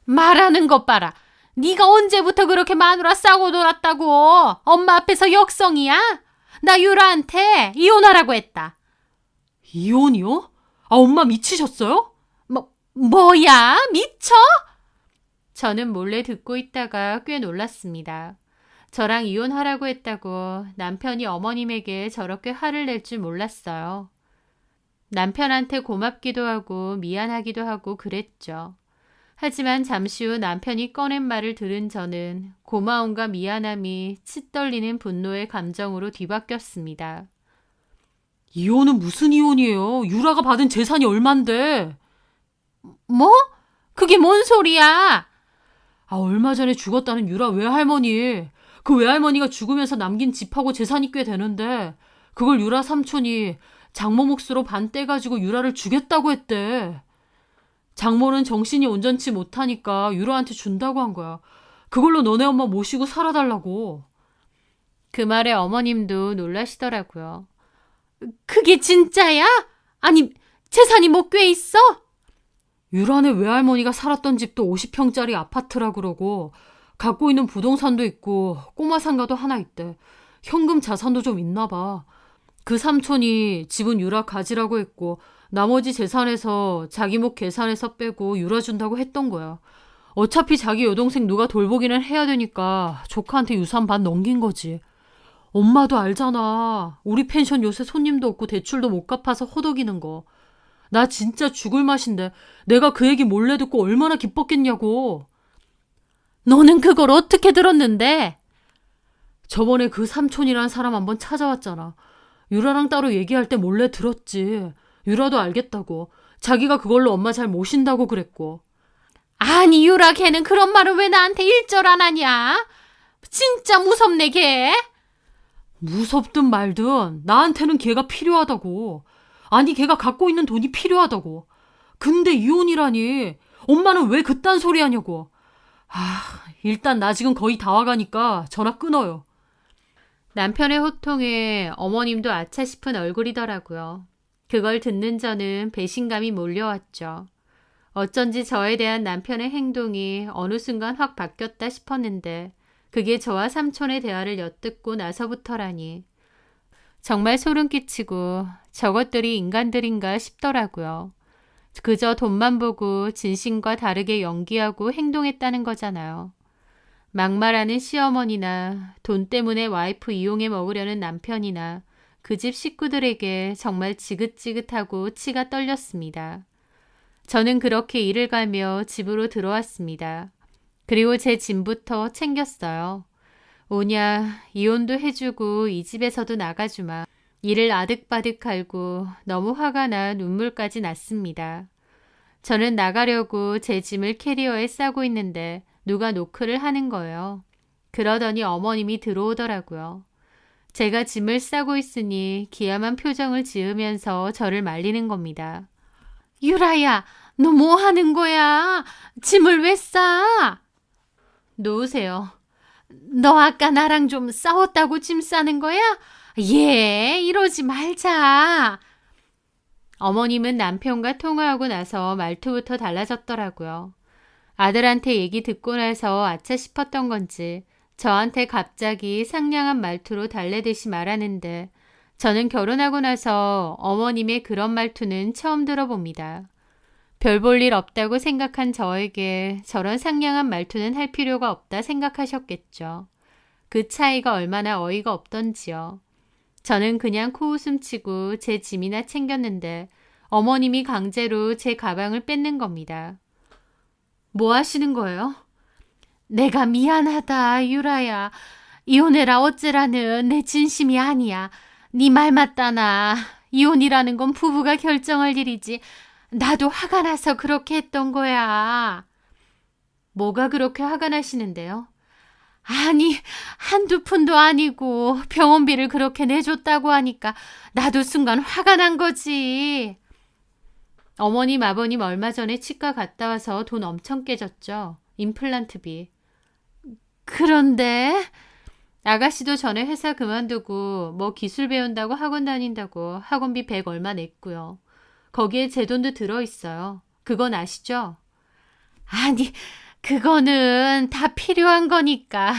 말하는 것 봐라. 네가 언제부터 그렇게 마누라 싸고 놀았다고. 엄마 앞에서 역성이야? 나 유라한테 이혼하라고 했다. 이혼이요? 엄마 미치셨어요? 뭐야? 미쳐? 저는 몰래 듣고 있다가 꽤 놀랐습니다. 저랑 이혼하라고 했다고 남편이 어머님에게 저렇게 화를 낼 줄 몰랐어요. 남편한테 고맙기도 하고 미안하기도 하고 그랬죠. 하지만 잠시 후 남편이 꺼낸 말을 들은 저는 고마움과 미안함이 치떨리는 분노의 감정으로 뒤바뀌었습니다. 이혼은 무슨 이혼이에요? 유라가 받은 재산이 얼만데? 뭐? 그게 뭔 소리야? 얼마 전에 죽었다는 유라 외할머니. 그 외할머니가 죽으면서 남긴 집하고 재산이 꽤 되는데 그걸 유라 삼촌이 장모 몫으로 반 떼가지고 유라를 주겠다고 했대. 장모는 정신이 온전치 못하니까 유라한테 준다고 한 거야. 그걸로 너네 엄마 모시고 살아달라고. 그 말에 어머님도 놀라시더라고요. 그게 진짜야? 아니, 재산이 뭐 꽤 있어? 유라네 외할머니가 살았던 집도 50평짜리 아파트라 그러고 갖고 있는 부동산도 있고 꼬마 상가도 하나 있대. 현금 자산도 좀 있나 봐. 그 삼촌이 집은 유라 가지라고 했고 나머지 재산에서 자기 몫 계산해서 빼고 유라 준다고 했던 거야. 어차피 자기 여동생 누가 돌보기는 해야 되니까 조카한테 유산 반 넘긴 거지. 엄마도 알잖아. 우리 펜션 요새 손님도 없고 대출도 못 갚아서 호덕이는 거. 나 진짜 죽을 맛인데 내가 그 얘기 몰래 듣고 얼마나 기뻤겠냐고. 너는 그걸 어떻게 들었는데? 저번에 그 삼촌이란 사람 한번 찾아왔잖아. 유라랑 따로 얘기할 때 몰래 들었지. 유라도 알겠다고. 자기가 그걸로 엄마 잘 모신다고 그랬고. 아니, 유라 걔는 그런 말을 왜 나한테 일절 안 하냐? 진짜 무섭네, 걔. 무섭든 말든 나한테는 걔가 필요하다고. 아니 걔가 갖고 있는 돈이 필요하다고. 근데 이혼이라니. 엄마는 왜 그딴 소리 하냐고. 일단 나 지금 거의 다 와가니까 전화 끊어요. 남편의 호통에 어머님도 아차 싶은 얼굴이더라고요. 그걸 듣는 저는 배신감이 몰려왔죠. 어쩐지 저에 대한 남편의 행동이 어느 순간 확 바뀌었다 싶었는데 그게 저와 삼촌의 대화를 엿듣고 나서부터라니. 정말 소름 끼치고 저것들이 인간들인가 싶더라고요. 그저 돈만 보고 진심과 다르게 연기하고 행동했다는 거잖아요. 막말하는 시어머니나 돈 때문에 와이프 이용해 먹으려는 남편이나 그 집 식구들에게 정말 지긋지긋하고 치가 떨렸습니다. 저는 그렇게 일을 가며 집으로 들어왔습니다. 그리고 제 짐부터 챙겼어요. 오냐, 이혼도 해주고 이 집에서도 나가주마. 이를 아득바득 갈고 너무 화가 나 눈물까지 났습니다. 저는 나가려고 제 짐을 캐리어에 싸고 있는데 누가 노크를 하는 거예요. 그러더니 어머님이 들어오더라고요. 제가 짐을 싸고 있으니 기야만 표정을 지으면서 저를 말리는 겁니다. 유라야, 너 뭐 하는 거야? 짐을 왜 싸? 놓으세요. 너 아까 나랑 좀 싸웠다고 짐 싸는 거야? 이러지 말자. 어머님은 남편과 통화하고 나서 말투부터 달라졌더라고요. 아들한테 얘기 듣고 나서 아차 싶었던 건지 저한테 갑자기 상냥한 말투로 달래듯이 말하는데 저는 결혼하고 나서 어머님의 그런 말투는 처음 들어봅니다. 별 볼 일 없다고 생각한 저에게 저런 상냥한 말투는 할 필요가 없다 생각하셨겠죠. 그 차이가 얼마나 어이가 없던지요. 저는 그냥 코웃음 치고 제 짐이나 챙겼는데 어머님이 강제로 제 가방을 뺏는 겁니다. 뭐 하시는 거예요? 내가 미안하다, 유라야. 이혼해라 어째라는 내 진심이 아니야. 네 말 맞다나. 이혼이라는 건 부부가 결정할 일이지. 나도 화가 나서 그렇게 했던 거야. 뭐가 그렇게 화가 나시는데요? 아니, 한두 푼도 아니고 병원비를 그렇게 내줬다고 하니까 나도 순간 화가 난 거지. 어머님, 아버님 얼마 전에 치과 갔다 와서 돈 엄청 깨졌죠. 임플란트비. 그런데 아가씨도 전에 회사 그만두고 뭐 기술 배운다고 학원 다닌다고 학원비 100 얼마 냈고요. 거기에 제 돈도 들어있어요. 그건 아시죠? 아니, 그거는 다 필요한 거니까.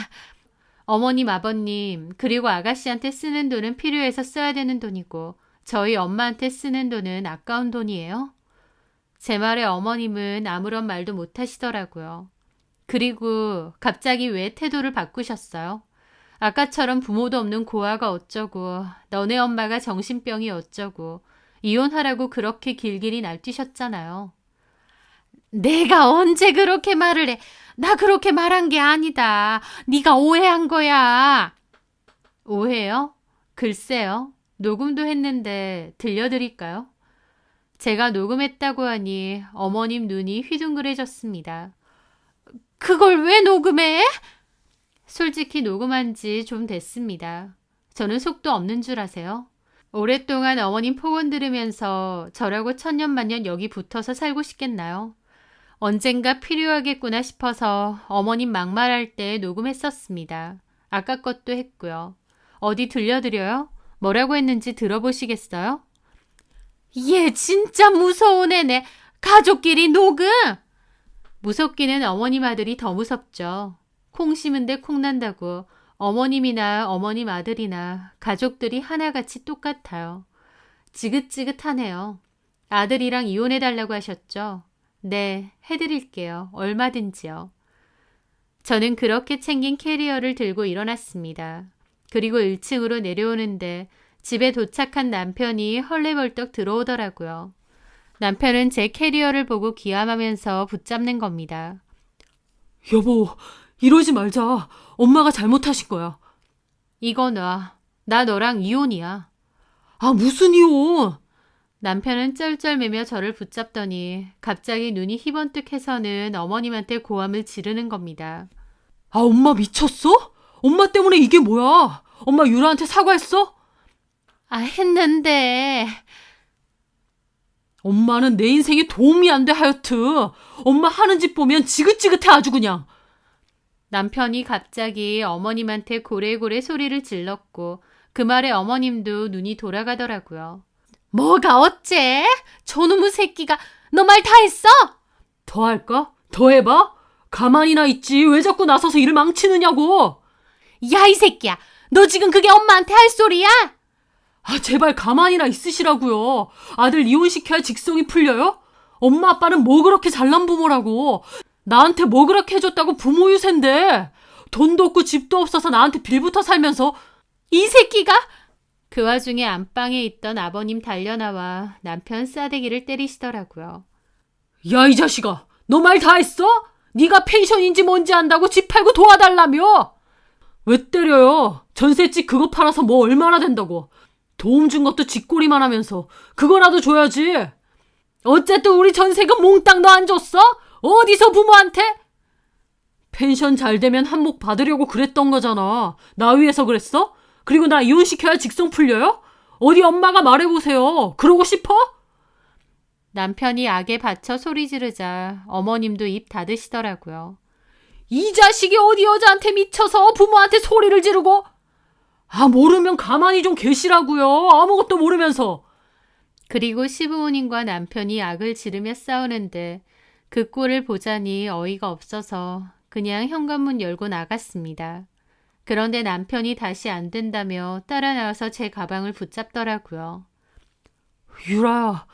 어머님, 아버님, 그리고 아가씨한테 쓰는 돈은 필요해서 써야 되는 돈이고 저희 엄마한테 쓰는 돈은 아까운 돈이에요. 제 말에 어머님은 아무런 말도 못 하시더라고요. 그리고 갑자기 왜 태도를 바꾸셨어요? 아까처럼 부모도 없는 고아가 어쩌고 너네 엄마가 정신병이 어쩌고 이혼하라고 그렇게 길길이 날뛰셨잖아요. 내가 언제 그렇게 말을 해? 나 그렇게 말한 게 아니다. 네가 오해한 거야. 오해요? 글쎄요. 녹음도 했는데 들려드릴까요? 제가 녹음했다고 하니 어머님 눈이 휘둥그레졌습니다. 그걸 왜 녹음해? 솔직히 녹음한 지 좀 됐습니다. 저는 속도 없는 줄 아세요? 오랫동안 어머님 폭언 들으면서 저라고 천년만년 여기 붙어서 살고 싶겠나요? 언젠가 필요하겠구나 싶어서 어머님 막말할 때 녹음했었습니다. 아까 것도 했고요. 어디 들려드려요? 뭐라고 했는지 들어보시겠어요? 얘 진짜 무서운 애네. 가족끼리 녹음! 무섭기는 어머님 아들이 더 무섭죠. 콩 심은데 콩 난다고 어머님이나 어머님 아들이나 가족들이 하나같이 똑같아요. 지긋지긋하네요. 아들이랑 이혼해달라고 하셨죠? 네, 해드릴게요. 얼마든지요. 저는 그렇게 챙긴 캐리어를 들고 일어났습니다. 그리고 1층으로 내려오는데 집에 도착한 남편이 헐레벌떡 들어오더라고요. 남편은 제 캐리어를 보고 기함하면서 붙잡는 겁니다. 여보, 이러지 말자. 엄마가 잘못하신 거야. 이거 놔. 나 너랑 이혼이야. 아, 무슨 이혼? 남편은 쩔쩔매며 저를 붙잡더니 갑자기 눈이 희번뜩해서는 어머님한테 고함을 지르는 겁니다. 아, 엄마 미쳤어? 엄마 때문에 이게 뭐야? 엄마 유라한테 사과했어? 아, 했는데. 엄마는 내 인생에 도움이 안 돼, 하여트. 엄마 하는 짓 보면 지긋지긋해, 아주 그냥. 남편이 갑자기 어머님한테 고래고래 소리를 질렀고 그 말에 어머님도 눈이 돌아가더라고요. 뭐가 어째? 저놈의 새끼가 너 말 다 했어? 더 할까? 더 해봐? 가만히나 있지. 왜 자꾸 나서서 일을 망치느냐고. 야, 이 새끼야. 너 지금 그게 엄마한테 할 소리야? 아, 제발 가만히나 있으시라고요. 아들 이혼시켜야 직성이 풀려요? 엄마 아빠는 뭐 그렇게 잘난 부모라고. 나한테 뭐 그렇게 해줬다고 부모 유세인데. 돈도 없고 집도 없어서 나한테 빌부터 살면서. 이 새끼가? 그 와중에 안방에 있던 아버님 달려나와 남편 싸대기를 때리시더라고요. 야, 이 자식아. 너 말 다 했어? 네가 펜션인지 뭔지 안다고 집 팔고 도와달라며. 왜 때려요? 전셋집 그거 팔아서 뭐 얼마나 된다고. 도움 준 것도 쥐꼬리만 하면서 그거라도 줘야지. 어쨌든 우리 전세금 몽땅 너 안 줬어? 어디서 부모한테? 펜션 잘 되면 한몫 받으려고 그랬던 거잖아. 나 위해서 그랬어? 그리고 나 이혼시켜야 직성 풀려요? 어디 엄마가 말해보세요. 그러고 싶어? 남편이 악에 받쳐 소리 지르자 어머님도 입 닫으시더라고요. 이 자식이 어디 여자한테 미쳐서 부모한테 소리를 지르고. 아, 모르면 가만히 좀 계시라고요. 아무것도 모르면서. 그리고 시부모님과 남편이 악을 지르며 싸우는데 그 꼴을 보자니 어이가 없어서 그냥 현관문 열고 나갔습니다. 그런데 남편이 다시 안 된다며 따라 나와서 제 가방을 붙잡더라고요. 유라야,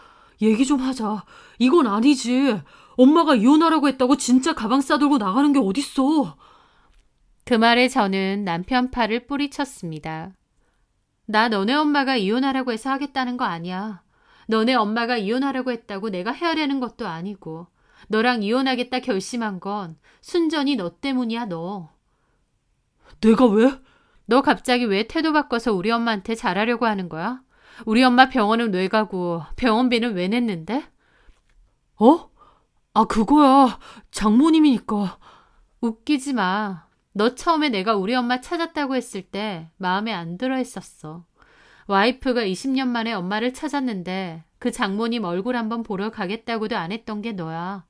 얘기 좀 하자. 이건 아니지. 엄마가 이혼하라고 했다고 진짜 가방 싸들고 나가는 게 어딨어. 그 말에 저는 남편 팔을 뿌리쳤습니다. 나 너네 엄마가 이혼하라고 해서 하겠다는 거 아니야. 너네 엄마가 이혼하라고 했다고 내가 해야 되는 것도 아니고 너랑 이혼하겠다 결심한 건 순전히 너 때문이야, 너. 내가 왜? 너 갑자기 왜 태도 바꿔서 우리 엄마한테 잘하려고 하는 거야? 우리 엄마 병원은 왜 가고 병원비는 왜 냈는데? 어? 아, 그거야. 장모님이니까. 웃기지 마. 너 처음에 내가 우리 엄마 찾았다고 했을 때 마음에 안 들어 했었어. 와이프가 20년 만에 엄마를 찾았는데 그 장모님 얼굴 한번 보러 가겠다고도 안 했던 게 너야.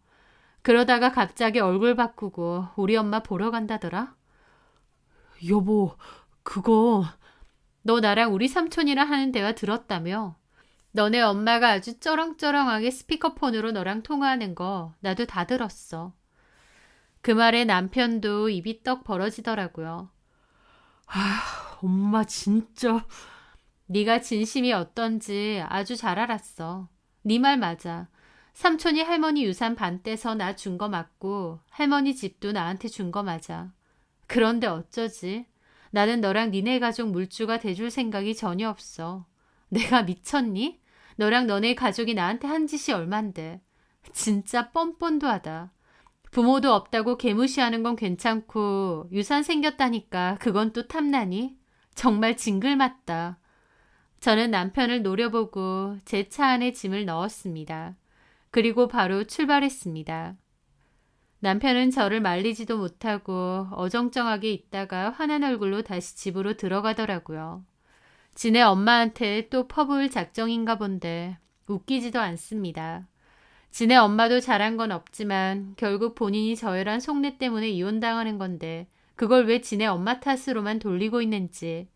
그러다가 갑자기 얼굴 바꾸고 우리 엄마 보러 간다더라? 여보, 그거. 너 나랑 우리 삼촌이랑 하는 대화 들었다며? 너네 엄마가 아주 쩌렁쩌렁하게 스피커폰으로 너랑 통화하는 거 나도 다 들었어. 그 말에 남편도 입이 떡 벌어지더라고요. 엄마 진짜. 네가 진심이 어떤지 아주 잘 알았어. 네 말 맞아. 삼촌이 할머니 유산 반 떼서 나 준 거 맞고 할머니 집도 나한테 준 거 맞아. 그런데 어쩌지? 나는 너랑 니네 가족 물주가 돼줄 생각이 전혀 없어. 내가 미쳤니? 너랑 너네 가족이 나한테 한 짓이 얼만데. 진짜 뻔뻔도 하다. 부모도 없다고 개무시하는 건 괜찮고 유산 생겼다니까 그건 또 탐나니? 정말 징글맞다. 저는 남편을 노려보고 제 차 안에 짐을 넣었습니다. 그리고 바로 출발했습니다. 남편은 저를 말리지도 못하고 어정쩡하게 있다가 화난 얼굴로 다시 집으로 들어가더라고요. 지네 엄마한테 또 퍼부을 작정인가 본데 웃기지도 않습니다. 지네 엄마도 잘한 건 없지만 결국 본인이 저열한 속내 때문에 이혼당하는 건데 그걸 왜 지네 엄마 탓으로만 돌리고 있는지.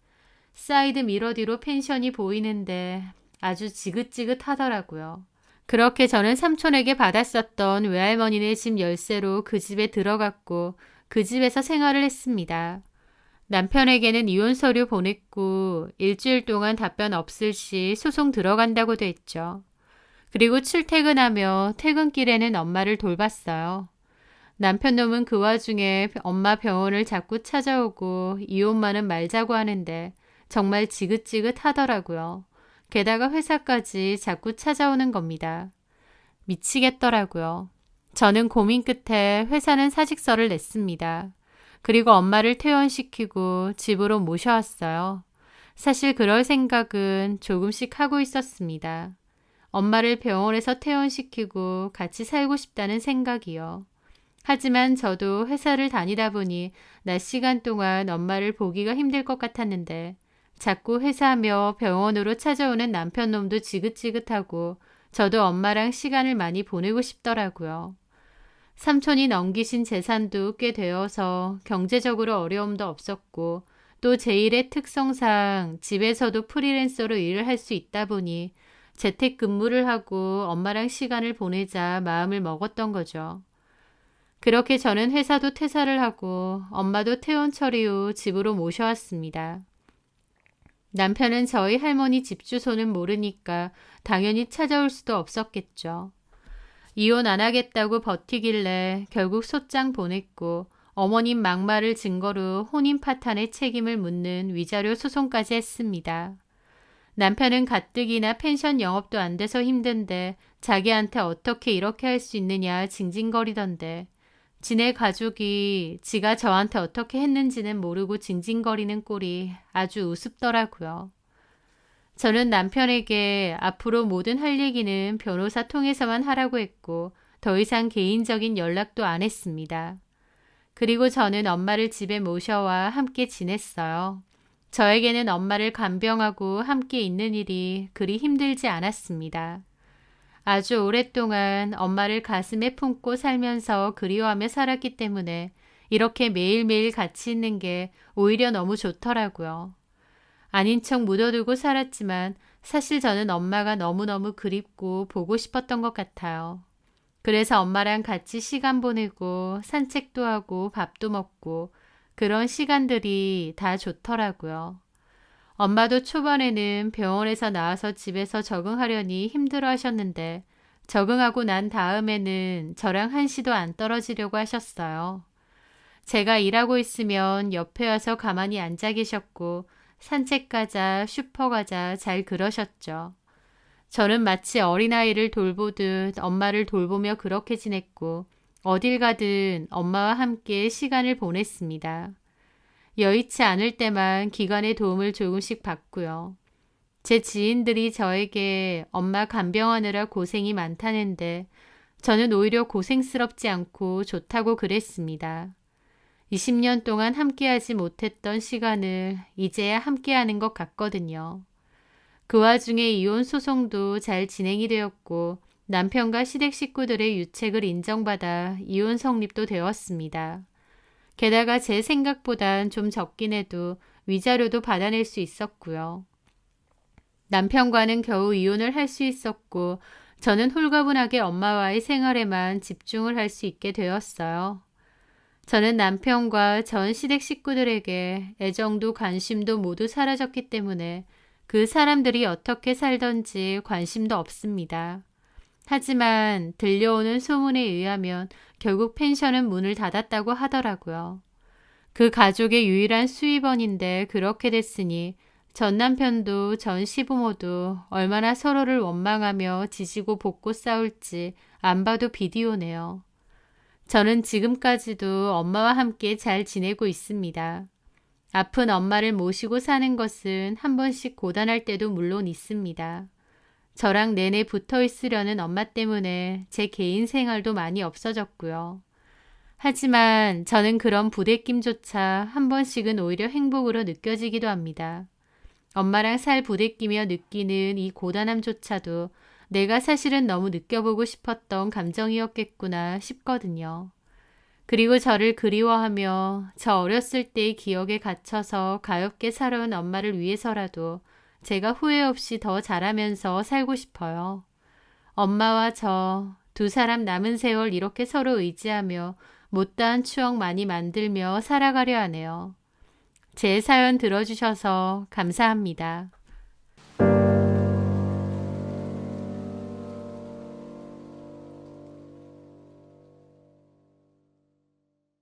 사이드 미러 뒤로 펜션이 보이는데 아주 지긋지긋하더라고요. 그렇게 저는 삼촌에게 받았었던 외할머니네 집 열쇠로 그 집에 들어갔고 그 집에서 생활을 했습니다. 남편에게는 이혼 서류 보냈고 일주일 동안 답변 없을 시 소송 들어간다고도 했죠. 그리고 출퇴근하며 퇴근길에는 엄마를 돌봤어요. 남편 놈은 그 와중에 엄마 병원을 자꾸 찾아오고 이혼만은 말자고 하는데 정말 지긋지긋하더라고요. 게다가 회사까지 자꾸 찾아오는 겁니다. 미치겠더라고요. 저는 고민 끝에 회사는 사직서를 냈습니다. 그리고 엄마를 퇴원시키고 집으로 모셔왔어요. 사실 그럴 생각은 조금씩 하고 있었습니다. 엄마를 병원에서 퇴원시키고 같이 살고 싶다는 생각이요. 하지만 저도 회사를 다니다 보니 낮 시간 동안 엄마를 보기가 힘들 것 같았는데 자꾸 회사며 병원으로 찾아오는 남편 놈도 지긋지긋하고 저도 엄마랑 시간을 많이 보내고 싶더라고요. 삼촌이 넘기신 재산도 꽤 되어서 경제적으로 어려움도 없었고 또 제 일의 특성상 집에서도 프리랜서로 일을 할 수 있다 보니 재택근무를 하고 엄마랑 시간을 보내자 마음을 먹었던 거죠. 그렇게 저는 회사도 퇴사를 하고 엄마도 퇴원 처리 후 집으로 모셔왔습니다. 남편은 저희 할머니 집 주소는 모르니까 당연히 찾아올 수도 없었겠죠. 이혼 안 하겠다고 버티길래 결국 소장 보냈고 어머님 막말을 증거로 혼인 파탄의 책임을 묻는 위자료 소송까지 했습니다. 남편은 가뜩이나 펜션 영업도 안 돼서 힘든데 자기한테 어떻게 이렇게 할 수 있느냐 징징거리던데 지네 가족이 지가 저한테 어떻게 했는지는 모르고 징징거리는 꼴이 아주 우습더라고요. 저는 남편에게 앞으로 모든 할 얘기는 변호사 통해서만 하라고 했고 더 이상 개인적인 연락도 안 했습니다. 그리고 저는 엄마를 집에 모셔와 함께 지냈어요. 저에게는 엄마를 간병하고 함께 있는 일이 그리 힘들지 않았습니다. 아주 오랫동안 엄마를 가슴에 품고 살면서 그리워하며 살았기 때문에 이렇게 매일매일 같이 있는 게 오히려 너무 좋더라고요. 아닌 척 묻어두고 살았지만 사실 저는 엄마가 너무너무 그립고 보고 싶었던 것 같아요. 그래서 엄마랑 같이 시간 보내고 산책도 하고 밥도 먹고 그런 시간들이 다 좋더라고요. 엄마도 초반에는 병원에서 나와서 집에서 적응하려니 힘들어 하셨는데 적응하고 난 다음에는 저랑 한시도 안 떨어지려고 하셨어요. 제가 일하고 있으면 옆에 와서 가만히 앉아 계셨고 산책 가자, 슈퍼 가자 잘 그러셨죠. 저는 마치 어린아이를 돌보듯 엄마를 돌보며 그렇게 지냈고 어딜 가든 엄마와 함께 시간을 보냈습니다. 여의치 않을 때만 기관의 도움을 조금씩 받고요. 제 지인들이 저에게 엄마 간병하느라 고생이 많다는데 저는 오히려 고생스럽지 않고 좋다고 그랬습니다. 20년 동안 함께하지 못했던 시간을 이제야 함께하는 것 같거든요. 그 와중에 이혼 소송도 잘 진행이 되었고 남편과 시댁 식구들의 유책을 인정받아 이혼 성립도 되었습니다. 게다가 제 생각보단 좀 적긴 해도 위자료도 받아낼 수 있었고요. 남편과는 겨우 이혼을 할 수 있었고 저는 홀가분하게 엄마와의 생활에만 집중을 할 수 있게 되었어요. 저는 남편과 전 시댁 식구들에게 애정도 관심도 모두 사라졌기 때문에 그 사람들이 어떻게 살던지 관심도 없습니다. 하지만 들려오는 소문에 의하면 결국 펜션은 문을 닫았다고 하더라고요. 그 가족의 유일한 수입원인데 그렇게 됐으니 전 남편도 전 시부모도 얼마나 서로를 원망하며 지지고 볶고 싸울지 안 봐도 비디오네요. 저는 지금까지도 엄마와 함께 잘 지내고 있습니다. 아픈 엄마를 모시고 사는 것은 한 번씩 고단할 때도 물론 있습니다. 저랑 내내 붙어 있으려는 엄마 때문에 제 개인 생활도 많이 없어졌고요. 하지만 저는 그런 부대낌조차 한 번씩은 오히려 행복으로 느껴지기도 합니다. 엄마랑 살 부대끼며 느끼는 이 고단함조차도 내가 사실은 너무 느껴보고 싶었던 감정이었겠구나 싶거든요. 그리고 저를 그리워하며 저 어렸을 때의 기억에 갇혀서 가엾게 살아온 엄마를 위해서라도 제가 후회 없이 더 잘하면서 살고 싶어요. 엄마와 저 두 사람 남은 세월 이렇게 서로 의지하며 못다한 추억 많이 만들며 살아가려 하네요. 제 사연 들어주셔서 감사합니다.